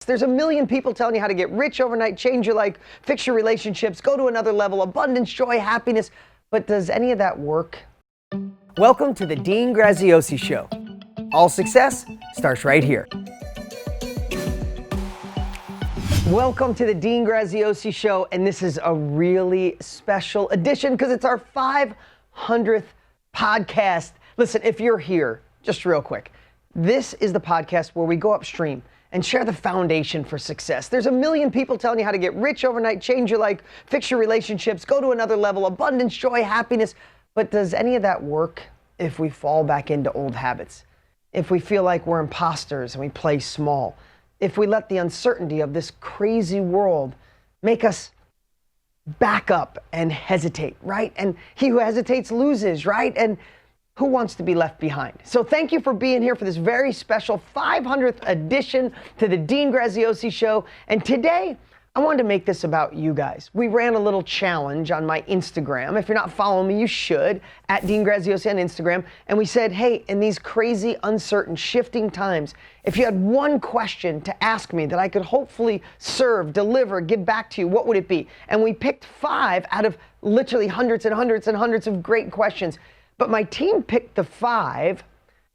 There's a million people telling you how to get rich overnight, change your life, fix your relationships, go to another level, abundance, joy, happiness. But does any of that work? Welcome to the Dean Graziosi Show. All success starts right here. Welcome to the Dean Graziosi Show, and this is a really special edition because it's our 500th podcast. Listen, if you're here, just real quick, this is the podcast where we go upstream and share the foundation for success. There's a million people telling you how to get rich overnight, change your life, fix your relationships, go to another level, abundance, joy, happiness. But does any of that work if we fall back into old habits? If we feel like we're imposters and we play small? If we let the uncertainty of this crazy world make us back up and hesitate, right? And he who hesitates loses, right? And who wants to be left behind? So thank you for being here for this very special 500th edition to the Dean Graziosi Show. And today, I wanted to make this about you guys. We ran a little challenge on my Instagram. If you're not following me, you should, at Dean Graziosi on Instagram. And we said, hey, in these crazy, uncertain, shifting times, if you had one question to ask me that I could hopefully serve, deliver, give back to you, what would it be? And we picked 5 out of literally hundreds and hundreds and hundreds of great questions. But my team picked the 5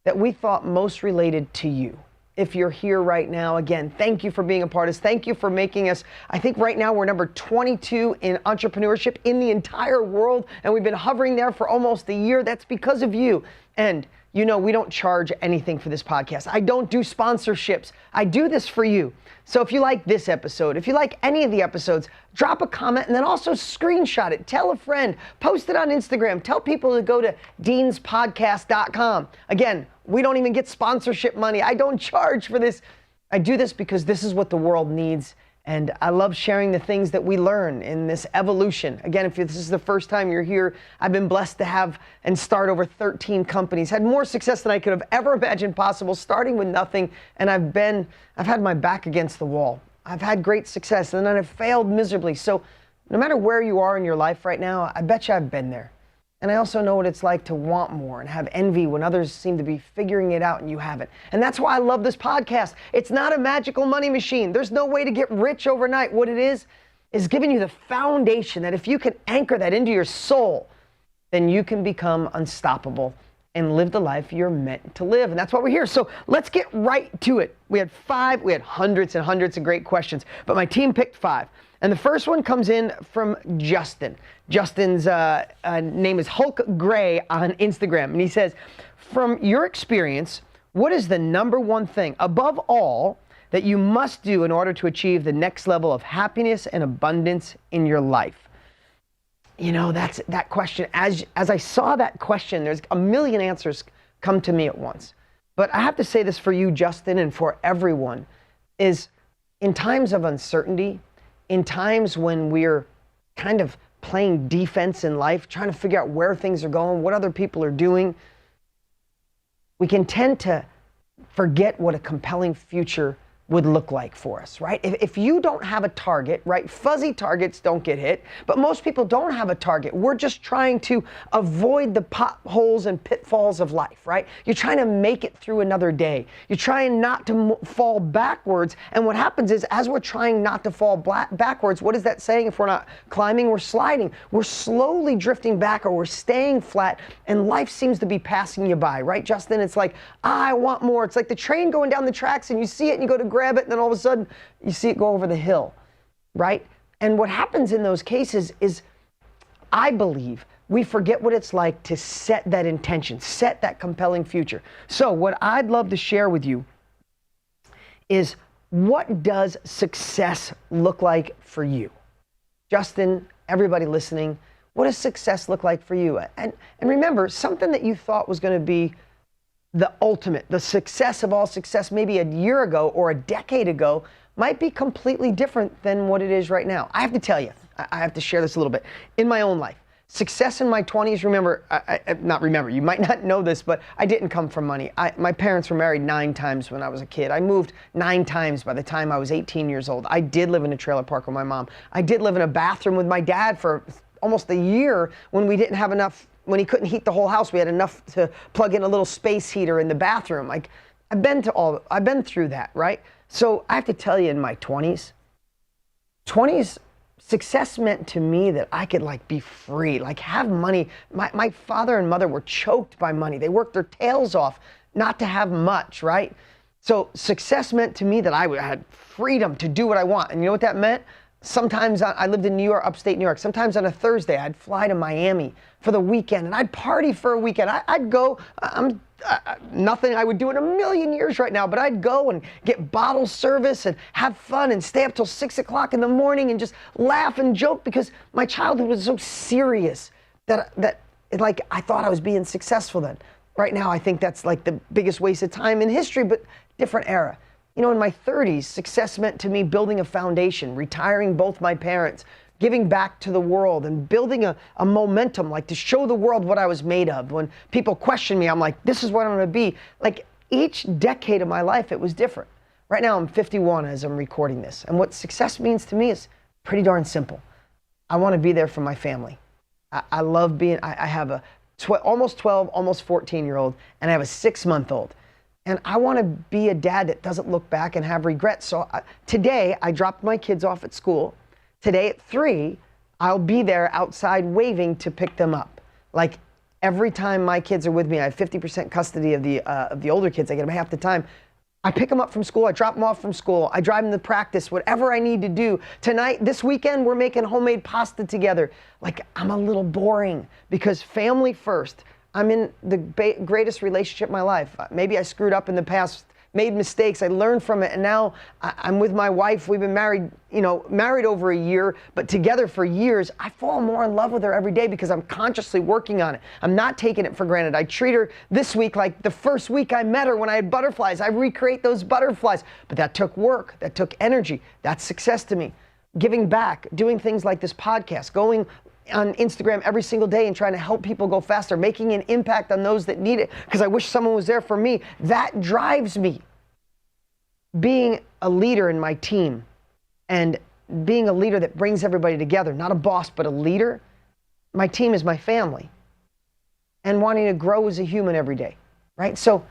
that we thought most related to you. If you're here right now, again, thank you for being a part of this. Thank you for making us, I think right now we're number 22 in entrepreneurship in the entire world, and we've been hovering there for almost a year. That's because of you. And you know, we don't charge anything for this podcast. I don't do sponsorships. I do this for you. So if you like this episode, if you like any of the episodes, drop a comment and then also screenshot it. Tell a friend, post it on Instagram. Tell people to go to deanspodcast.com. Again, we don't even get sponsorship money. I don't charge for this. I do this because this is what the world needs. And I love sharing the things that we learn in this evolution. Again, if this is the first time you're here, I've been blessed to have and start over 13 companies. Had more success than I could have ever imagined possible, starting with nothing. And I've had my back against the wall. I've had great success, and then I've failed miserably. So no matter where you are in your life right now, I bet you I've been there. And I also know what it's like to want more and have envy when others seem to be figuring it out and you haven't. And that's why I love this podcast. It's not a magical money machine. There's no way to get rich overnight. What it is giving you the foundation that if you can anchor that into your soul, then you can become unstoppable and live the life you're meant to live. And that's why we're here. So let's get right to it. We had hundreds and hundreds of great questions, but my team picked 5. And the first one comes in from Justin. Justin's name is Hulk Gray on Instagram. And he says, from your experience, what is the number one thing above all that you must do in order to achieve the next level of happiness and abundance in your life? You know, that's that question. As I saw that question, there's a million answers come to me at once. But I have to say this for you, Justin, and for everyone, is in times of uncertainty, in times when we're kind of playing defense in life, trying to figure out where things are going, what other people are doing, we can tend to forget what a compelling future would look like for us, right? If you don't have a target, right? Fuzzy targets don't get hit, but most people don't have a target. We're just trying to avoid the potholes and pitfalls of life, right? You're trying to make it through another day. You're trying not to fall backwards. And what happens is, as we're trying not to fall backwards, what is that saying? If we're not climbing, we're sliding. We're slowly drifting back, or we're staying flat, and life seems to be passing you by, right, Justin? It's like, I want more. It's like the train going down the tracks, and you see it and you go to grab it, and then all of a sudden you see it go over the hill, right? And what happens in those cases is, I believe, we forget what it's like to set that intention, set that compelling future. So what I'd love to share with you is, what does success look like for you? Justin, everybody listening, what does success look like for you? And remember, something that you thought was going to be the ultimate, the success of all success maybe a year ago or a decade ago might be completely different than what it is right now. I have to tell you, I have to share this a little bit. In my own life, success in my 20s, remember, you might not know this, but I didn't come from money. My parents were married 9 times when I was a kid. I moved 9 times by the time I was 18 years old. I did live in a trailer park with my mom. I did live in a bathroom with my dad for almost a year when we didn't have enough. When he couldn't heat the whole house, we had enough to plug in a little space heater in the bathroom. Like, I've been through that, right? So I have to tell you, in my 20s, success meant to me that I could like be free, like have money. My father and mother were choked by money. They worked their tails off not to have much, right? So success meant to me that I had freedom to do what I want. And you know what that meant? Sometimes I lived in New York, upstate New York. Sometimes on a Thursday, I'd fly to Miami for the weekend and I'd party for a weekend. I'd go, nothing I would do in a million years right now, but I'd go and get bottle service and have fun and stay up till 6 o'clock in the morning and just laugh and joke, because my childhood was so serious that like I thought I was being successful then. Right now, I think that's like the biggest waste of time in history, but different era. You know, in my 30s, success meant to me building a foundation, retiring both my parents, giving back to the world, and building a momentum, like to show the world what I was made of. When people question me, I'm like, this is what I'm gonna be. Like each decade of my life, it was different. Right now, I'm 51 as I'm recording this. And what success means to me is pretty darn simple. I wanna be there for my family. I love being, I have a almost 12, almost 14-year-old, and I have a 6-month-old. And I want to be a dad that doesn't look back and have regrets. So today, I dropped my kids off at school. Today at 3, I'll be there outside waving to pick them up. Like every time my kids are with me, I have 50% custody of the older kids. I get them half the time. I pick them up from school. I drop them off from school. I drive them to practice, whatever I need to do. Tonight, this weekend, we're making homemade pasta together. Like I'm a little boring because family first. I'm in the greatest relationship of my life. Maybe I screwed up in the past, made mistakes, I learned from it, and now I'm with my wife. We've been married, married over a year, but together for years. I fall more in love with her every day because I'm consciously working on it. I'm not taking it for granted. I treat her this week like the first week I met her when I had butterflies. I recreate those butterflies, but that took work, that took energy. That's success to me. Giving back, doing things like this podcast, going on Instagram every single day and trying to help people go faster, making an impact on those that need it, because I wish someone was there for me. That drives me. Being a leader in my team and being a leader that brings everybody together, not a boss, but a leader. My team is my family. And wanting to grow as a human every day, right? So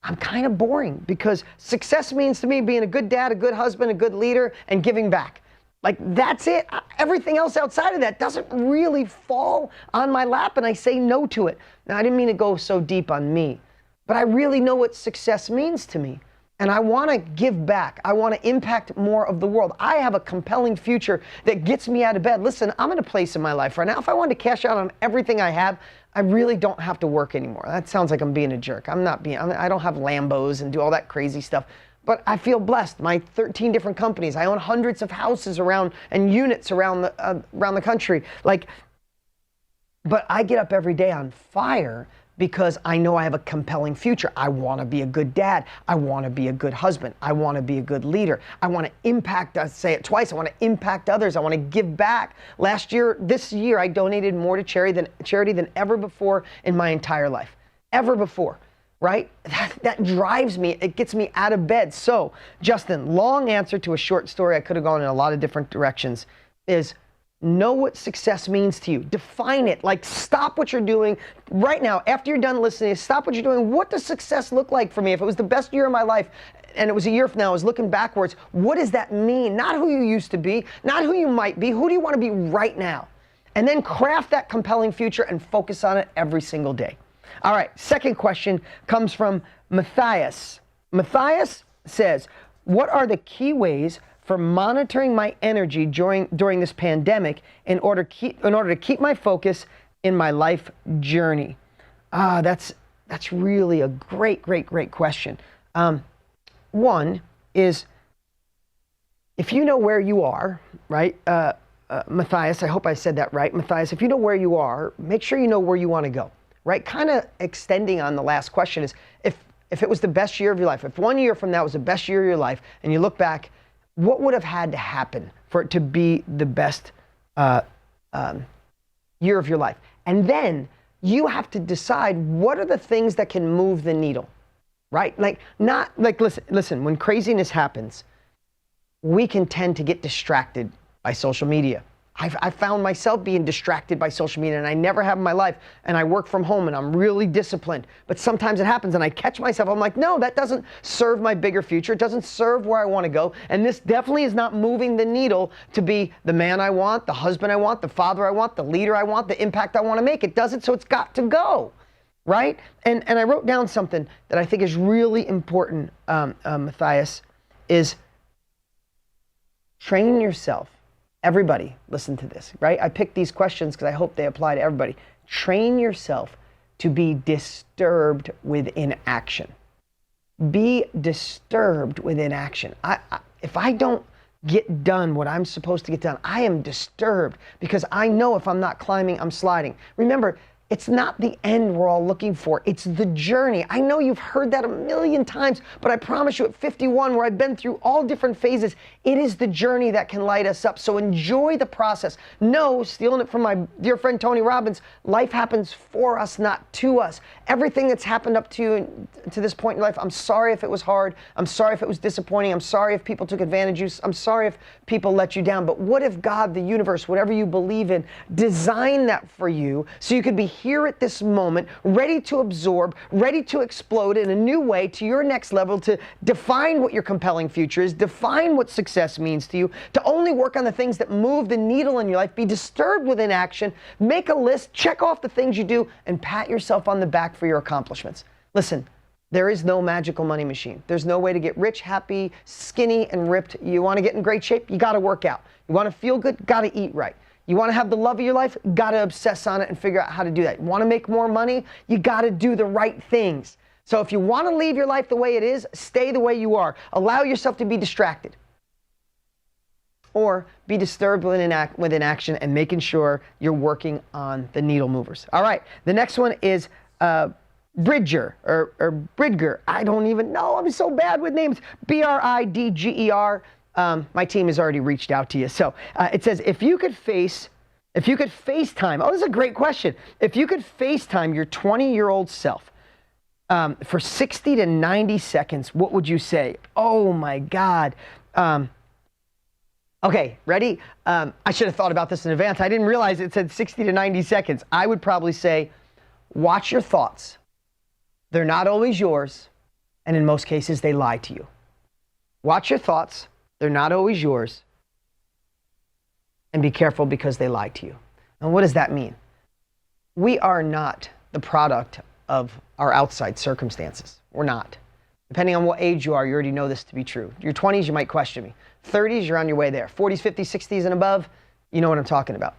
I'm kind of boring because success means to me being a good dad, a good husband, a good leader, and giving back. Like, that's it. Everything else outside of that doesn't really fall on my lap, and I say no to it. Now, I didn't mean to go so deep on me, but I really know what success means to me. And I want to give back. I want to impact more of the world. I have a compelling future that gets me out of bed. Listen, I'm in a place in my life right now. If I wanted to cash out on everything I have, I really don't have to work anymore. That sounds like I'm being a jerk. I don't have Lambos and do all that crazy stuff. But I feel blessed. My 13 different companies. I own hundreds of houses around and units around the country. But I get up every day on fire because I know I have a compelling future. I want to be a good dad. I want to be a good husband. I want to be a good leader. I want to impact, I say it twice, I want to impact others. I want to give back. This year, I donated more to charity than ever before in my entire life. Ever before. Right? That drives me. It gets me out of bed. So, Justin, long answer to a short story. I could have gone in a lot of different directions. Is know what success means to you. Define it. Like, stop what you're doing right now. After you're done listening, stop what you're doing. What does success look like for me? If it was the best year of my life, and it was a year from now, I was looking backwards, what does that mean? Not who you used to be, not who you might be. Who do you want to be right now? And then craft that compelling future and focus on it every single day. All right, second question comes from Matthias. Matthias says, what are the key ways for monitoring my energy during this pandemic in order to keep my focus in my life journey? That's really a great question. One is, if you know where you are, right? Matthias, I hope I said that right. Matthias, if you know where you are, make sure you know where you want to go. Right? Kind of extending on the last question is, if it was the best year of your life, if 1 year from now was the best year of your life, and you look back, what would have had to happen for it to be the best year of your life? And then you have to decide, what are the things that can move the needle, right? Listen, when craziness happens, we can tend to get distracted by social media. I found myself being distracted by social media, and I never have in my life, and I work from home and I'm really disciplined. But sometimes it happens and I catch myself, I'm like, no, that doesn't serve my bigger future. It doesn't serve where I want to go. And this definitely is not moving the needle to be the man I want, the husband I want, the father I want, the leader I want, the impact I want to make. It doesn't, so it's got to go, right? And I wrote down something that I think is really important, Matthias, is train yourself. Everybody, listen to this, right? I picked these questions because I hope they apply to everybody. Train yourself to be disturbed with inaction. Be disturbed with inaction. If I don't get done what I'm supposed to get done, I am disturbed because I know if I'm not climbing, I'm sliding. Remember, it's not the end we're all looking for. It's the journey. I know you've heard that a million times, but I promise you at 51, where I've been through all different phases, it is the journey that can light us up. So enjoy the process. No, stealing it from my dear friend Tony Robbins, life happens for us, not to us. Everything that's happened up to you to this point in life, I'm sorry if it was hard. I'm sorry if it was disappointing. I'm sorry if people took advantage of you. I'm sorry if people let you down. But what if God, the universe, whatever you believe in, designed that for you so you could be here at this moment, ready to absorb, ready to explode in a new way to your next level, to define what your compelling future is, define what success means to you, to only work on the things that move the needle in your life, be disturbed with inaction, make a list, check off the things you do, and pat yourself on the back for your accomplishments. Listen, there is no magical money machine. There's no way to get rich, happy, skinny, and ripped. You want to get in great shape? You got to work out. You want to feel good? Got to eat right. You want to have the love of your life? Got to obsess on it and figure out how to do that. You want to make more money? You got to do the right things. So if you want to leave your life the way it is, stay the way you are. Allow yourself to be distracted. Or be disturbed with inaction and making sure you're working on the needle movers. All right, the next one is Bridger or Bridger. I don't even know. I'm so bad with names. Bridger. My team has already reached out to you. So it says, if you could FaceTime, oh, this is a great question. If you could FaceTime your 20-year-old self for 60 to 90 seconds, what would you say? Oh my God. Okay, ready? I should have thought about this in advance. I didn't realize it said 60 to 90 seconds. I would probably say, watch your thoughts. They're not always yours, and in most cases, they lie to you. Watch your thoughts. They're not always yours. And be careful because they lie to you. And what does that mean? We are not the product of our outside circumstances. We're not. Depending on what age you are, you already know this to be true. Your 20s, you might question me. 30s, you're on your way there. 40s, 50s, 60s, and above, you know what I'm talking about.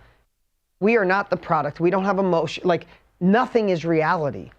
We are not the product. We don't have emotion. Like, nothing is reality.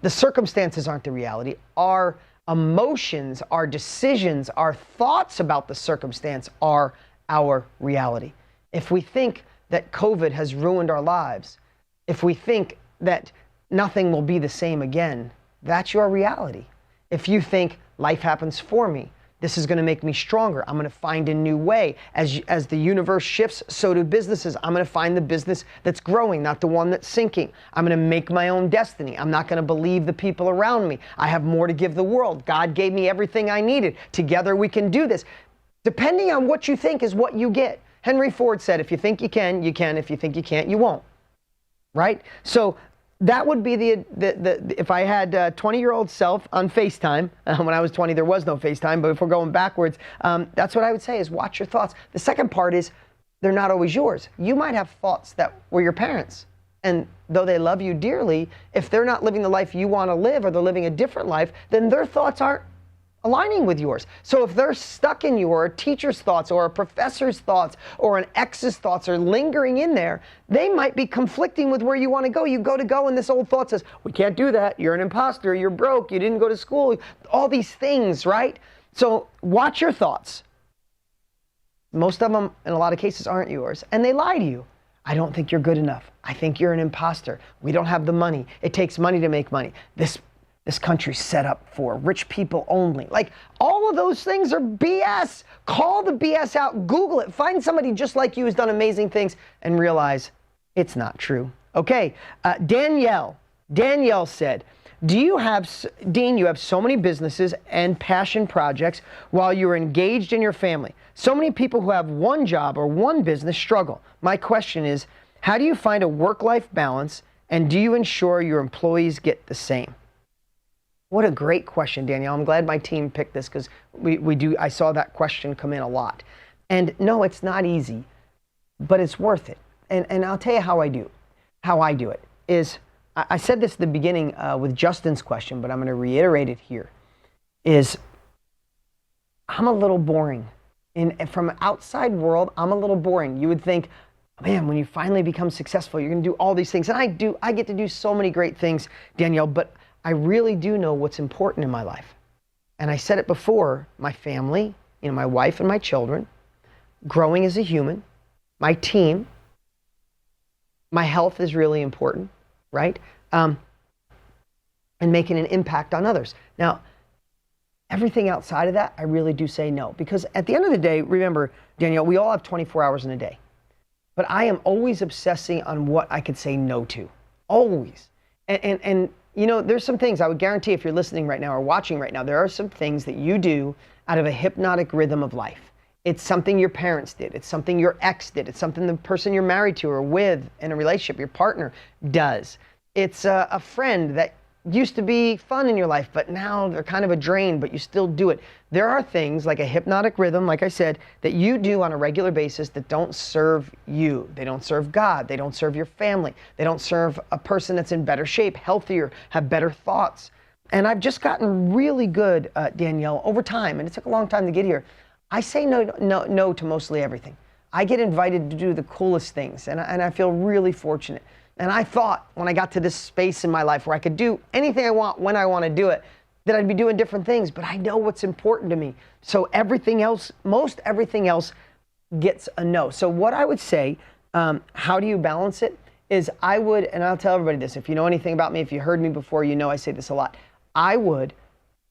The circumstances aren't the reality. Our emotions, our decisions, our thoughts about the circumstance are our reality. If we think that COVID has ruined our lives, if we think that nothing will be the same again, that's your reality. If you think life happens for me, this is going to make me stronger, I'm going to find a new way. As the universe shifts, so do businesses. I'm going to find the business that's growing, not the one that's sinking. I'm going to make my own destiny. I'm not going to believe the people around me. I have more to give the world. God gave me everything I needed. Together we can do this. Depending on what you think is what you get. Henry Ford said, if you think you can, you can. If you think you can't, you won't. Right? So that would be if I had 20-year-old self on FaceTime. When I was 20, there was no FaceTime, but if we're going backwards, that's what I would say is watch your thoughts. The second part is they're not always yours. You might have thoughts that were your parents. And though they love you dearly, if they're not living the life you want to live or they're living a different life, then their thoughts aren't aligning with yours. So if they're stuck in you, or a teacher's thoughts or a professor's thoughts or an ex's thoughts are lingering in there, they might be conflicting with where you want to go. You go and this old thought says, we can't do that. You're an imposter. You're broke. You didn't go to school. All these things, right? So watch your thoughts. Most of them, in a lot of cases, aren't yours. And they lie to you. I don't think you're good enough. I think you're an imposter. We don't have the money. It takes money to make money. This country's set up for rich people only. Like, all of those things are BS. Call the BS out. Google it. Find somebody just like you who's done amazing things and realize it's not true. Okay, Danielle said, Dean, you have so many businesses and passion projects while you're engaged in your family. So many people who have one job or one business struggle. My question is, how do you find a work-life balance, and do you ensure your employees get the same? What a great question, Danielle. I'm glad my team picked this because I saw that question come in a lot. And no, it's not easy, but it's worth it. And I'll tell you how I do it is, I said this at the beginning with Justin's question, but I'm going to reiterate it here, is I'm a little boring. From outside world, I'm a little boring. You would think, man, when you finally become successful, you're going to do all these things. And I get to do so many great things, Danielle, but I really do know what's important in my life. And I said it before, my family, my wife and my children, growing as a human, my team, my health is really important, right? And making an impact on others. Now, everything outside of that, I really do say no. Because at the end of the day, remember, Danielle, we all have 24 hours in a day. But I am always obsessing on what I could say no to. Always. And there's some things I would guarantee if you're listening right now or watching right now, there are some things that you do out of a hypnotic rhythm of life. It's something your parents did. It's something your ex did. It's something the person you're married to or with in a relationship, your partner, does. It's a friend that used to be fun in your life, but now they're kind of a drain, but you still do it. There are things like a hypnotic rhythm, like I said, that you do on a regular basis that don't serve you. They don't serve God. They don't serve your family. They don't serve a person that's in better shape, healthier, have better thoughts. And I've just gotten really good, Danielle, over time, and it took a long time to get here. I say no to mostly everything. I get invited to do the coolest things, and I feel really fortunate. And I thought when I got to this space in my life where I could do anything I want when I want to do it, that I'd be doing different things, but I know what's important to me. So everything else, most everything else gets a no. So what I would say, how do you balance it, is I would, and I'll tell everybody this, if you know anything about me, if you heard me before, you know I say this a lot. I would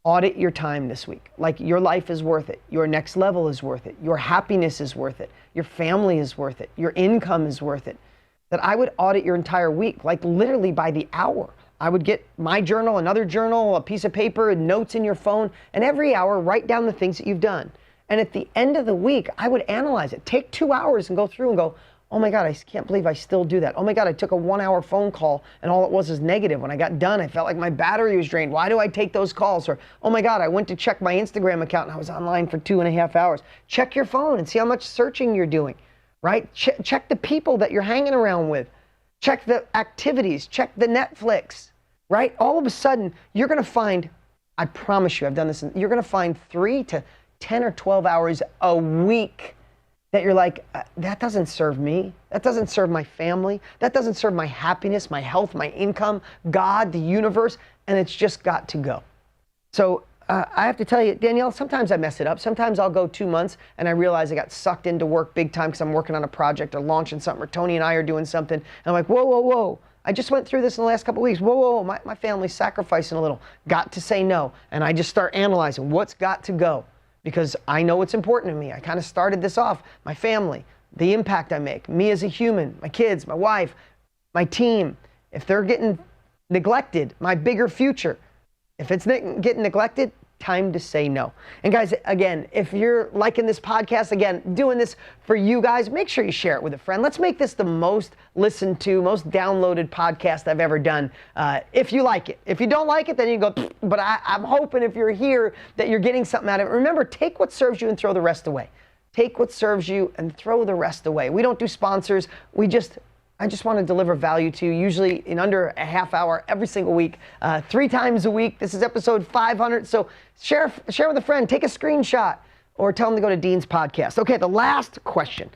audit your time this week. Like, your life is worth it. Your next level is worth it. Your happiness is worth it. Your family is worth it. Your income is worth it. That I would audit your entire week, like literally by the hour. I would get my journal, another journal, a piece of paper, and notes in your phone, and every hour write down the things that you've done. And at the end of the week, I would analyze it. Take 2 hours and go through and go, oh my God, I can't believe I still do that. Oh my God, I took a 1-hour phone call and all it was is negative. When I got done, I felt like my battery was drained. Why do I take those calls? Or, oh my God, I went to check my Instagram account and I was online for 2.5 hours. Check your phone and see how much searching you're doing, right? Check the people that you're hanging around with. Check the activities, check the Netflix, right? All of a sudden, you're gonna find, I promise you, I've done this, you're gonna find 3 to 10 or 12 hours a week that you're like, that doesn't serve me. That doesn't serve my family. That doesn't serve my happiness, my health, my income, God, the universe, and it's just got to go. So I have to tell you, Danielle, sometimes I mess it up. Sometimes I'll go 2 months and I realize I got sucked into work big time because I'm working on a project or launching something, or Tony and I are doing something. And I'm like, whoa, whoa, whoa. I just went through this in the last couple of weeks. Whoa, whoa, whoa, my family's sacrificing a little. Got to say no. And I just start analyzing what's got to go, because I know what's important to me. I kind of started this off, my family, the impact I make, me as a human, my kids, my wife, my team. If they're getting neglected, my bigger future. If it's getting neglected, time to say no. And guys, again, if you're liking this podcast, again, doing this for you guys, make sure you share it with a friend. Let's make this the most listened to, most downloaded podcast I've ever done, if you like it. If you don't like it, then you go, but I'm hoping if you're here that you're getting something out of it. Remember, take what serves you and throw the rest away. Take what serves you and throw the rest away. We don't do sponsors. I just want to deliver value to you, usually in under a half hour every single week, 3 times a week. This is episode 500. So share with a friend, take a screenshot, or tell them to go to Dean's podcast. Okay, the last question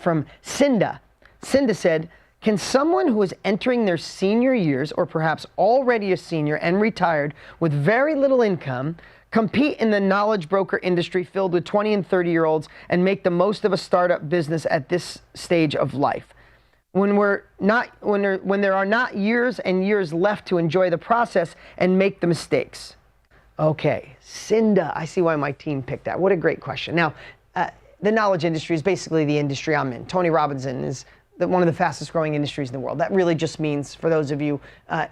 from Cinda. Cinda said, can someone who is entering their senior years, or perhaps already a senior and retired with very little income, compete in the knowledge broker industry filled with 20 and 30-year-olds and make the most of a startup business at this stage of life? When there are not years and years left to enjoy the process and make the mistakes. Okay, Cinda, I see why my team picked that. What a great question. Now, the knowledge industry is basically the industry I'm in. Tony Robbins is one of the fastest growing industries in the world. That really just means, for those of you,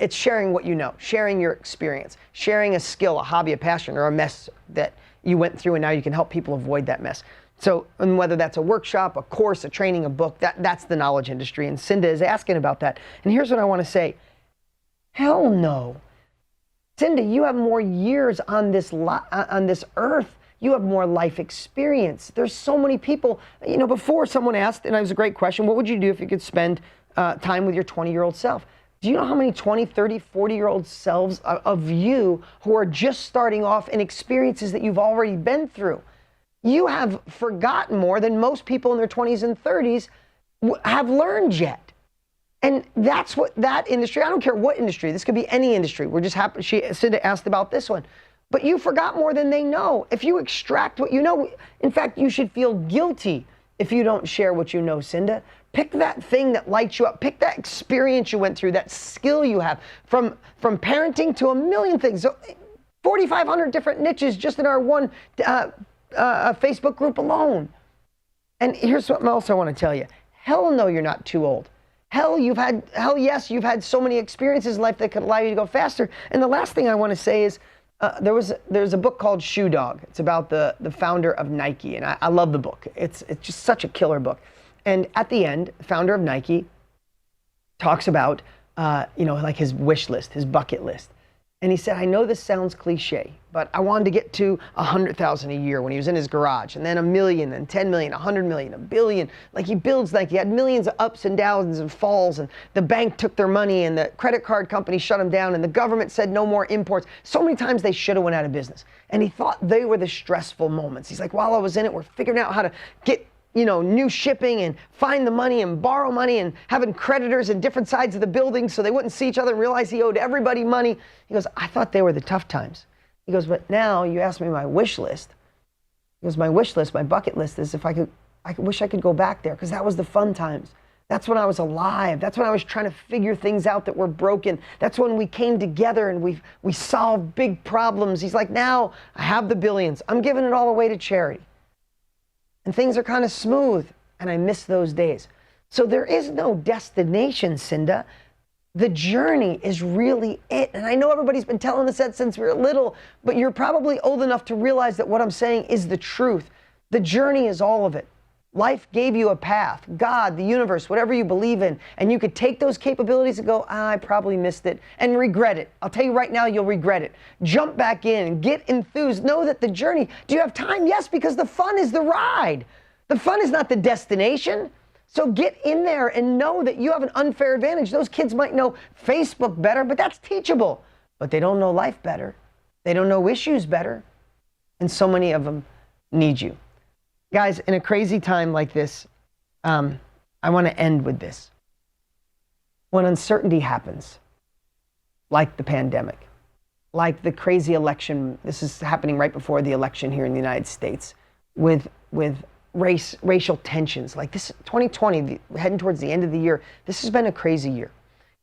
it's sharing what you know, sharing your experience, sharing a skill, a hobby, a passion, or a mess that you went through and now you can help people avoid that mess. So, and whether that's a workshop, a course, a training, a book, that's the knowledge industry. And Cinda is asking about that. And here's what I want to say. Hell no. Cinda, you have more years on this earth. You have more life experience. There's so many people, you know, before someone asked, and it was a great question, what would you do if you could spend time with your 20-year-old self? Do you know how many 20, 30, 40-year-old selves of you who are just starting off in experiences that you've already been through? You have forgotten more than most people in their 20s and 30s have learned yet. And that's what that industry, I don't care what industry, this could be any industry. We're just happy, Cinda asked about this one. But you forgot more than they know. If you extract what you know, in fact, you should feel guilty if you don't share what you know, Cinda. Pick that thing that lights you up. Pick that experience you went through, that skill you have, from parenting to a million things. So 4,500 different niches just in our one Facebook group alone. And here's what else I want to tell you. Hell no, you're not too old. Hell yes, you've had so many experiences in life that could allow you to go faster. And the last thing I want to say is, there's a book called Shoe Dog. It's about the founder of Nike, and I love the book. It's just such a killer book. And at the end, the founder of Nike talks about, like his wish list, his bucket list. And he said, I know this sounds cliche, but I wanted to get to 100,000 a year when he was in his garage, and then 1 million, then 10 million, 100 million, 1 billion. Like he builds, like he had millions of ups and downs and falls, and the bank took their money, and the credit card company shut him down, and the government said no more imports. So many times they should have went out of business. And he thought they were the stressful moments. He's like, while I was in it, we're figuring out how to get new shipping and find the money and borrow money and having creditors in different sides of the building so they wouldn't see each other and realize he owed everybody money. He goes, I thought they were the tough times. He goes, but now you asked me my wish list. He goes, my wish list, my bucket list is if I wish I could go back there because that was the fun times. That's when I was alive. That's when I was trying to figure things out that were broken. That's when we came together and we solved big problems. He's like, now I have the billions. I'm giving it all away to charity. And things are kind of smooth, and I miss those days. So there is no destination, Cinda. The journey is really it. And I know everybody's been telling us that since we were little, but you're probably old enough to realize that what I'm saying is the truth. The journey is all of it. Life gave you a path, God, the universe, whatever you believe in, and you could take those capabilities and go, I probably missed it, and regret it. I'll tell you right now, you'll regret it. Jump back in, get enthused, know that the journey, do you have time? Yes, because the fun is the ride. The fun is not the destination. So get in there and know that you have an unfair advantage. Those kids might know Facebook better, but that's teachable. But they don't know life better. They don't know issues better. And so many of them need you. Guys, in a crazy time like this, I want to end with this. When uncertainty happens, like the pandemic, like the crazy election, this is happening right before the election here in the United States, with racial tensions, like this 2020, heading towards the end of the year, this has been a crazy year.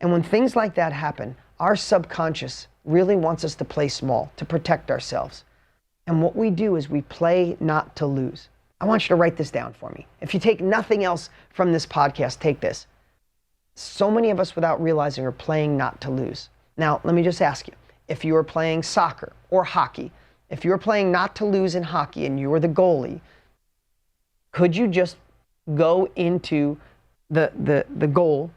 And when things like that happen, our subconscious really wants us to play small, to protect ourselves. And what we do is we play not to lose. I want you to write this down for me. If you take nothing else from this podcast, take this. So many of us, without realizing, are playing not to lose. Now, let me just ask you, if you were playing soccer or hockey, if you were playing not to lose in hockey and you were the goalie, could you just go into the goal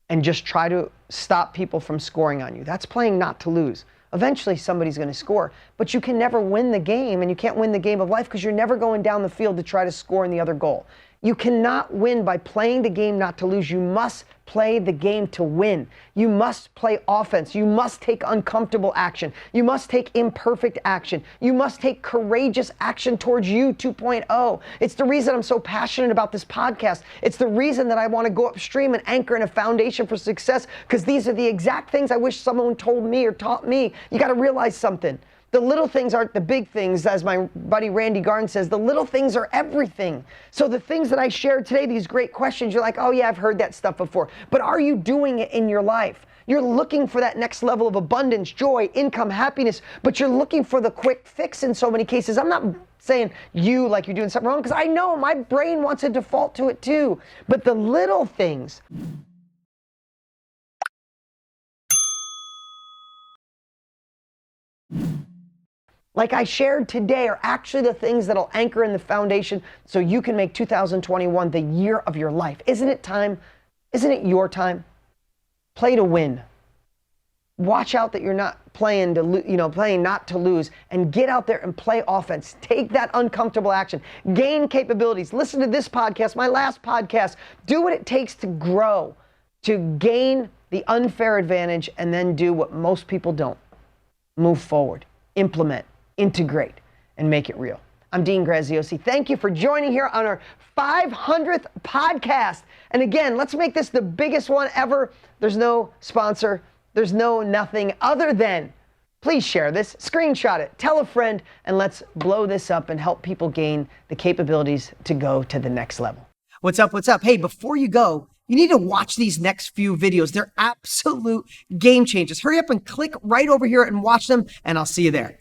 and just try to stop people from scoring on you? That's playing not to lose. Eventually somebody's going to score, but you can never win the game, and you can't win the game of life because you're never going down the field to try to score in the other goal. You cannot win by playing the game not to lose. You must play the game to win. You must play offense. You must take uncomfortable action. You must take imperfect action. You must take courageous action towards you 2.0. It's the reason I'm so passionate about this podcast. It's the reason that I want to go upstream and anchor in a foundation for success, because these are the exact things I wish someone told me or taught me. You got to realize something. The little things aren't the big things, as my buddy Randy Garn says. The little things are everything. So the things that I shared today, these great questions, you're like, oh yeah, I've heard that stuff before. But are you doing it in your life? You're looking for that next level of abundance, joy, income, happiness, but you're looking for the quick fix in so many cases. I'm not saying you like you're doing something wrong, because I know my brain wants to default to it too. But the little things, like I shared today, are actually the things that'll anchor in the foundation so you can make 2021 the year of your life. Isn't it time? Isn't it your time? Play to win. Watch out that you're not playing not to lose, and get out there and play offense. Take that uncomfortable action. Gain capabilities. Listen to this podcast, my last podcast. Do what it takes to grow, to gain the unfair advantage, and then do what most people don't. Move forward, implement, integrate, and make it real. I'm Dean Graziosi. Thank you for joining here on our 500th podcast. And again, let's make this the biggest one ever. There's no sponsor. There's no nothing other than, please share this, screenshot it, tell a friend, and let's blow this up and help people gain the capabilities to go to the next level. What's up? What's up? Hey, before you go, you need to watch these next few videos. They're absolute game changers. Hurry up and click right over here and watch them, and I'll see you there.